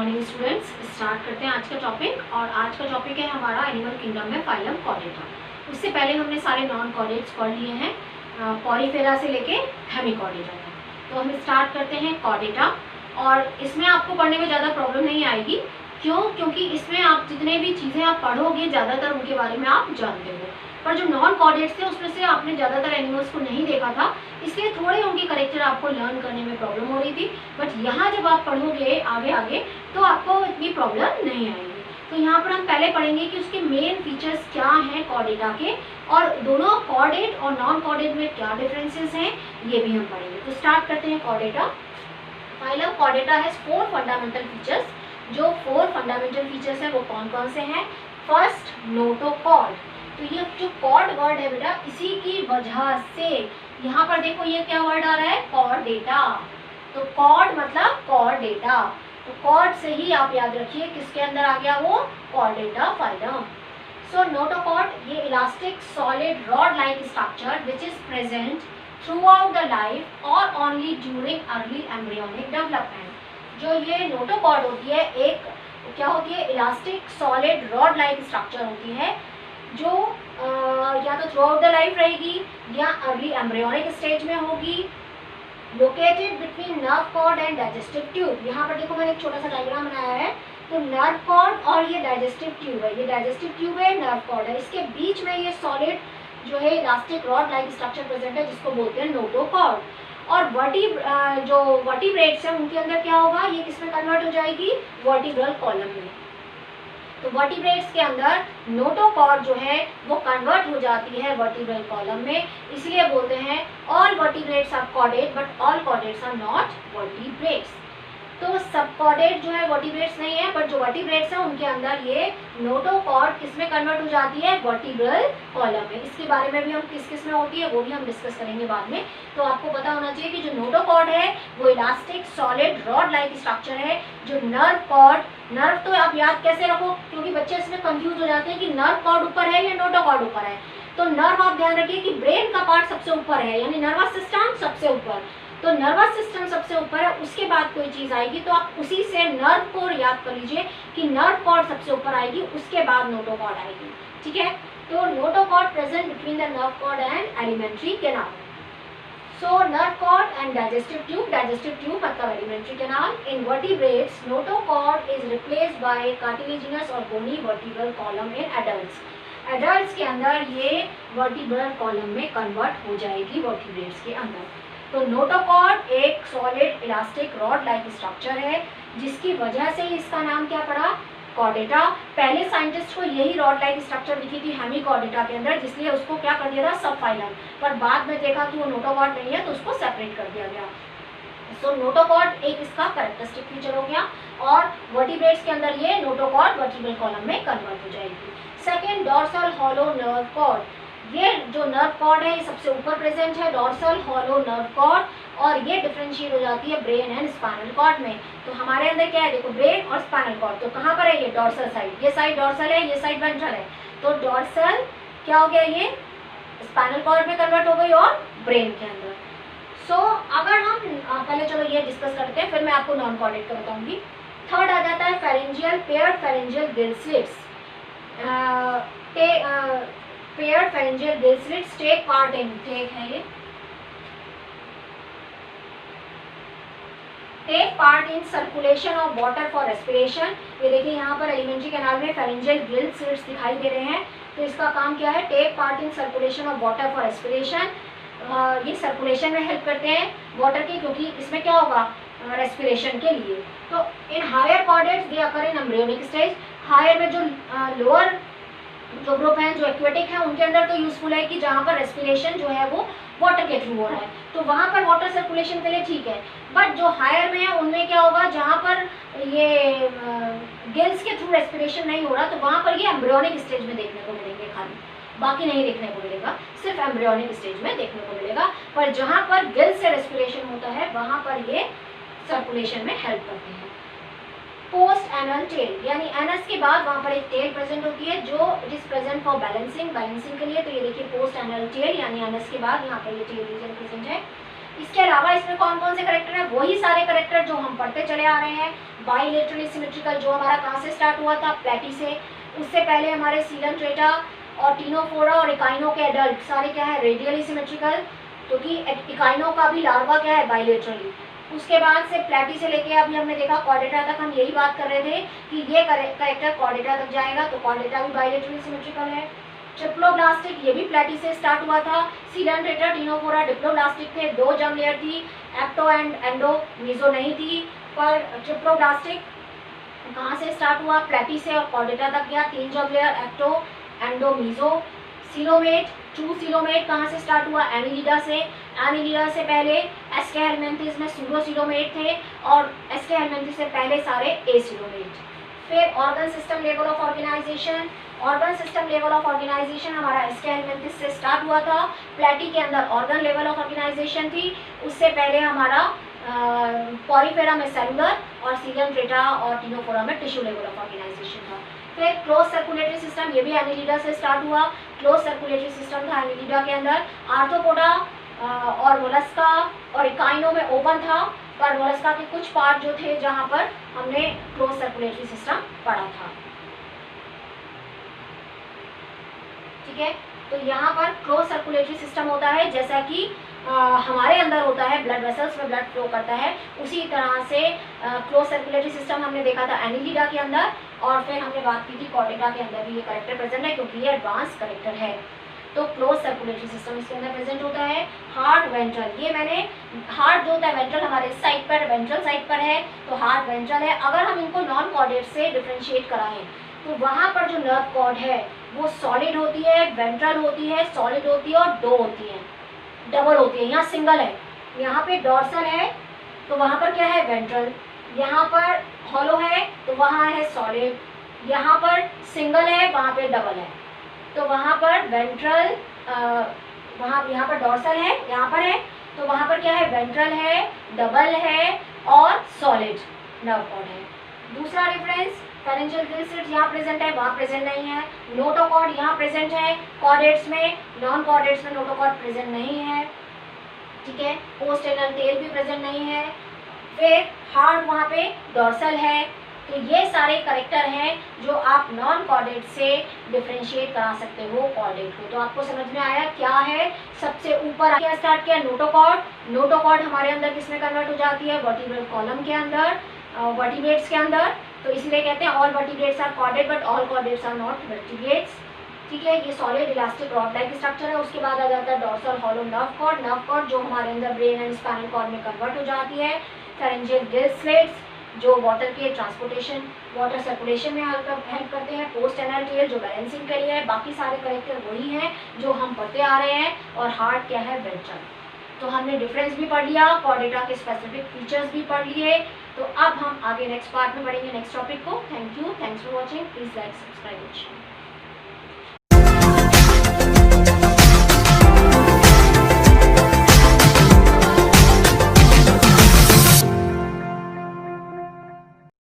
Morning students. Start करते हैं आज का टॉपिक। और आज का टॉपिक है हमारा एनिमल किंगडम में फाइलम कॉर्डेटा। उससे पहले हमने सारे नॉन कॉर्डेट्स पढ़ लिए हैं, पॉलीफेरा से लेके हेमिकॉर्डेटा तक। तो हम स्टार्ट करते हैं कॉर्डेटा। और इसमें आपको पढ़ने में ज़्यादा प्रॉब्लम नहीं आएगी। क्यों? क्योंकि इसमें आप जितने भी चीज़ें आप पढ़ोगे ज़्यादातर उनके बारे में आप जानते हो। पर जो नॉन कॉर्डेट्स थे उसमें से आपने ज़्यादातर एनिमल्स को नहीं देखा था, इसलिए थोड़े उनके करेक्टर आपको लर्न करने में प्रॉब्लम हो रही थी। बट यहाँ जब आप पढ़ोगे आगे आगे तो आपको इतनी प्रॉब्लम नहीं आएगी। तो यहाँ पर हम पहले पढ़ेंगे कि उसके मेन फीचर्स क्या हैं कॉर्डेटा के, और दोनों कॉर्डेट और नॉन कॉर्डेट में क्या डिफरेंसेस हैं ये भी हम पढ़ेंगे। तो स्टार्ट करते हैं Chordata. Phylum Chordata has 4 fundamental features. जो 4 फंडामेंटल फीचर्स हैं वो कौन कौन से हैं? First, notochord. तो ये जो कॉर्ड वर्ड है बेटा, इसी की वजह से यहाँ पर देखो ये क्या वर्ड आ रहा है? कॉर्डेटा। तो कॉर्ड मतलब कॉर्डेटा। तो कॉर्ड से ही आप याद रखिए किसके अंदर आ गया वो? Chordata phylum. सो नोटोकॉर्ड ये elastic solid rod like structure which is present throughout the life और only during early embryonic development. जो ये नोटोकॉर्ड होती है, एक क्या होती है? Elastic solid rod like structure होती है जो या तो थ्रू आउट द लाइफ रहेगी या अर्ली एम्ब्रियोनिक स्टेज में होगी। Located between nerve cord and digestive tube. यहाँ पर देखो मैंने एक छोटा सा डायग्राम बनाया है। तो नर्व कॉर्ड और ये डाइजेस्टिव ट्यूब है, ये डाइजेस्टिव ट्यूब है, नर्व कॉर्ड है, इसके बीच में ये सॉलिड जो है elastic rod like structure present है जिसको बोलते हैं नोटोकॉर्ड। और जो वर्टिब्रेट्स हैं उनके अंदर क्या होगा? ये किसमें कन्वर्ट हो जाएगी? वर्टिब्रल कॉलम में। तो वर्टिब्रेट्स के अंदर नोटोकॉर्ड जो है वो कन्वर्ट हो जाती है वर्टिब्रल कॉलम में, इसलिए बोलते हैं all vertebrates are chordate but all chordates are not vertebrates. तो सब कॉर्डेट जो है वर्टिब्रेट्स नहीं है, बट जो वर्टिब्रेट्स हैं उनके अंदर ये नोटोकॉर्ड किसमें कन्वर्ट हो जाती है? वर्टिब्रल कॉलम में। इसके बारे में भी हम किस में होती है वो भी हम डिस्कस करेंगे बाद में। तो आपको पता होना चाहिए कि जो नोटोकॉर्ड है वो elastic solid rod like structure है। जो नर्व कॉर्ड, नर्व तो आप याद कैसे रखो, क्योंकि बच्चे इसमें कंफ्यूज हो जाते हैं कि नर्व कॉर्ड ऊपर है या नोटोकॉर्ड ऊपर है। तो नर्व आप ध्यान रखिए कि ब्रेन का पार्ट सबसे ऊपर है, यानी नर्वस सिस्टम सबसे ऊपर। तो नर्वस सिस्टम सबसे ऊपर है, उसके बाद कोई चीज़ आएगी तो आप उसी से नर्व को याद कर लीजिए कि नर्व कॉर्ड सबसे ऊपर आएगी, उसके बाद नोटोकॉर्ड आएगी। ठीक है? तो notochord present between the nerve cord and alimentary canal. So nerve cord and digestive tube मतलब alimentary canal. In vertebrates notochord is replaced by cartilaginous और bony vertebral column in adults. Adults के अंदर ये vertebral column में convert हो जाएगी vertebrates के अंदर। तो नोटोकॉर्ड एक solid elastic rod like structure है जिसकी वजह से इसका नाम क्या पड़ा? कॉर्डेटा। पहले साइंटिस्ट को यही रॉड लाइक स्ट्रक्चर दिखी थी हेमिकॉर्डेटा के अंदर, जिसलिए उसको क्या कर दिया था? सब फाइलम। पर बाद में देखा कि वो नोटोकॉर्ड नहीं है तो उसको सेपरेट कर दिया गया। सो नोटोकॉर्ड एक इसका कैरेक्टरिस्टिक फीचर हो गया, और वर्टिब्रेट्स के अंदर ये नोटोकॉर्ड वर्टिब्रल कॉलम में कन्वर्ट हो जाएगी। Second, dorsal hollow nerve cord. ये जो नर्व कॉर्ड है ये सबसे ऊपर प्रेजेंट है, डॉर्सल हॉलो नर्व कॉर्ड, और ये डिफरेंशिएट हो जाती है ब्रेन एंड स्पाइनल कॉर्ड में। तो हमारे अंदर क्या है? देखो ब्रेन और स्पाइनल कॉर्ड। तो कहाँ पर है? ये डॉर्सल साइड, ये साइड डॉर्सल है, ये साइड वेंट्रल है। तो डॉर्सल क्या हो गया? ये स्पाइनल कॉर्ड में कन्वर्ट हो गई और ब्रेन के अंदर। सो अगर हम पहले चलो ये डिस्कस करते हैं, फिर मैं आपको नॉन कॉर्डेट का बताऊंगी। थर्ड आ जाता है pharyngeal, paired pharyngeal gill slits. Paired pharyngeal gill slits take part in, take है ये, take part in circulation of water for respiration. ये देखिए यहाँ पर एलिमेंट्री कैनाल में फेरेंजियल गिल स्लिट्स दिखाई दे रहे हैं। तो इसका काम क्या है? Take part in circulation of water for respiration. ये सर्कुलेशन में हेल्प करते हैं वाटर की, क्योंकि इसमें क्या होगा? रेस्पिरेशन के लिए। तो in higher chordates they occur in embryonic stage. Higher में जो लोअर जो ग्रुप हैं जो एक्वेटिक हैं उनके अंदर तो यूजफुल है कि जहाँ पर रेस्पिरेशन जो है वो वाटर के थ्रू हो रहा है, तो वहाँ पर वाटर सर्कुलेशन के लिए ठीक है। बट जो हायर में है उनमें क्या होगा? जहाँ पर ये गिल्स के थ्रू रेस्पिरेशन नहीं हो रहा तो वहाँ पर ये एम्ब्रियोनिक स्टेज में देखने को मिलेंगे, खाली बाकी नहीं देखने को मिलेगा, सिर्फ एम्ब्रियोनिक स्टेज में देखने को मिलेगा। पर जहाँ पर गिल से रेस्पिरेशन होता है वहाँ पर ये सर्कुलेशन में हेल्प करते हैं। पोस्ट एनल टेल, यानी एनस के बाद वहाँ पर एक टेल प्रेजेंट होती है जो it is present for balancing के लिए। तो ये देखिए पोस्ट एनल टेल, यानी एनस के बाद यहाँ पर ये टेल रीजन प्रेजेंट है। इसके अलावा इसमें कौन कौन से करेक्टर हैं, वही सारे करेक्टर जो हम पढ़ते चले आ रहे हैं। बाइलेटरली सिमेट्रिकल जो हमारा कहाँ से स्टार्ट हुआ था, प्लेटी से। उससे पहले हमारे सीलन ट्रेटा और टीनोफोरा और इकाइनो के एडल्ट सारे क्या है, रेडियली सिमेट्रिकल, क्योंकि इकाइनो का भी लार्वा क्या है, बाइलेटरली। उसके बाद से प्लेटी से लेके अभी हमने देखा कॉर्डेटा तक, हम यही बात कर रहे थे कि ये करेक्टर कॉर्डेटा तक जाएगा, तो कॉर्डेटा भी बाइलेटरली सिमेट्रिकल है। ट्रिप्लोब्लास्टिक ये भी प्लेटी से स्टार्ट हुआ था। सीलन ट्रेटा टीनोफोरा डिप्लोब्लास्टिक थे, 2 जर्म लेयर थी, एक्टो एंड एंडो, मीजो नहीं थी। पर ट्रिप्लोब्लास्टिक कहाँ से स्टार्ट हुआ, प्लेटी से और कॉर्डेटा तक गया, 3 germ layer, ecto endo meso. Coelomate, true coelomate कहाँ से स्टार्ट हुआ, एनिलिडा से। एनिलिडा से पहले एस्के हेलमिंथिस में सूडो सिलोमेट थे और एस्के हेलमिंथिस से पहले सारे ए सिलोमेट। फिर organ system level of organisation, organ system level of organisation हमारा एस्के हेलमिंथिस से स्टार्ट हुआ था। प्लेटी के अंदर ऑर्गन लेवल ऑफ ऑर्गेनाइजेशन थी, उससे पहले हमारा पॉरीफेरा में सेलुलर और सीलन ट्रेटा और टीनोफोरा में टिश्यू लेवल ऑफ ऑर्गेनाइजेशन था। फिर क्लोज सर्कुलेटरी सिस्टम, ये भी एनिलिडा से स्टार्ट हुआ। क्लोज सर्कुलेटरी सिस्टम था एनिलिडा के अंदर। आर्थ्रोपोडा और मोलस्का और इकाइनो में ओपन था, पर मोलस्का के कुछ पार्ट जो थे जहाँ पर हमने क्लोज सर्कुलेटरी सिस्टम पढ़ा था। ठीक है, तो यहाँ पर क्लोज सर्कुलेटरी सिस्टम होता है जैसा कि हमारे अंदर होता है, ब्लड वेसल्स में ब्लड फ्लो करता है, उसी तरह से क्लोज सर्कुलेटरी सिस्टम हमने देखा था एनिलिडा के अंदर। और फिर हमने बात की थी कॉर्डेटा के अंदर भी ये करेक्टर प्रेजेंट है, क्योंकि ये एडवांस करेक्टर है। तो क्लोज सर्कुलेटरी सिस्टम इसके अंदर प्रेजेंट होता है। हार्ट वेंट्रल, ये मैंने हार्ट जो होता है वेंट्रल हमारे साइड पर, वेंट्रल साइड पर है, तो हार्ट वेंट्रल है। अगर हम इनको नॉन कॉर्डेट से डिफ्रेंशिएट कराएं तो वहाँ पर जो नर्व कॉर्ड है वो सॉलिड होती है, वेंट्रल होती है, सॉलिड होती है और 2 होती है, डबल होती है। यहाँ सिंगल है, यहाँ पे डॉर्सल है तो वहाँ पर क्या है, वेंट्रल। यहाँ पर हॉलो है तो वहाँ है सॉलिड, यहाँ पर सिंगल है वहाँ पे डबल है, तो वहाँ पर वेंट्रल, वहाँ यहाँ पर डॉर्सल है, यहाँ पर है, तो वहाँ पर क्या है, वेंट्रल है, डबल है और सॉलिड नर्व कॉर्ड है। दूसरा रेफरेंस फेरेंजियल गिल स्लिट्स यहाँ प्रेजेंट है, वहाँ प्रेजेंट नहीं है। नोटोकॉर्ड यहाँ प्रेजेंट है कॉर्डेट्स में, नॉन कॉर्डेट्स में नोटोकॉर्ड प्रेजेंट नहीं है। ठीक है, पोस्ट एनल टेल भी प्रेजेंट नहीं है। फिर हार्ट वहाँ पे डॉर्सल है। तो ये सारे करेक्टर हैं जो आप नॉन कॉर्डेट से डिफ्रेंशिएट करा सकते हो कॉर्डेट को। तो आपको समझ में आया क्या है, सबसे ऊपर क्या स्टार्ट किया, नोटोकॉर्ड। नोटोकॉर्ड हमारे अंदर किसमें कन्वर्ट हो जाती है, वर्टिब्रल कॉलम के अंदर, वर्टिब्रेट्स के अंदर। तो इसलिए कहते हैं all vertebrates are chordate but all chordates are not vertebrates. ठीक है, ये solid elastic rod like structure है। उसके बाद आ जाता है dorsal hollow nerve cord. Nerve cord जो हमारे अंदर ब्रेन एंड स्पाइनल कॉर्ड में कन्वर्ट हो जाती है। फेरेंजियल गिल स्लिट्स जो वाटर के ट्रांसपोर्टेशन, वाटर सर्कुलेशन में हेल्प करते हैं। पोस्ट एनल टेल जो बैलेंसिंग के लिए है। बाकी सारे करेक्टर वही हैं जो हम पढ़ते आ रहे हैं। और हार्ट क्या है, वेंट्रल। तो हमने डिफरेंस भी पढ़ लिया, कॉर्डेटा के स्पेसिफिक फीचर्स भी पढ़ लिए। तो अब हम आगे नेक्स्ट पार्ट में पढ़ेंगे नेक्स्ट टॉपिक को। Thank you, thanks for watching, please like, subscribe.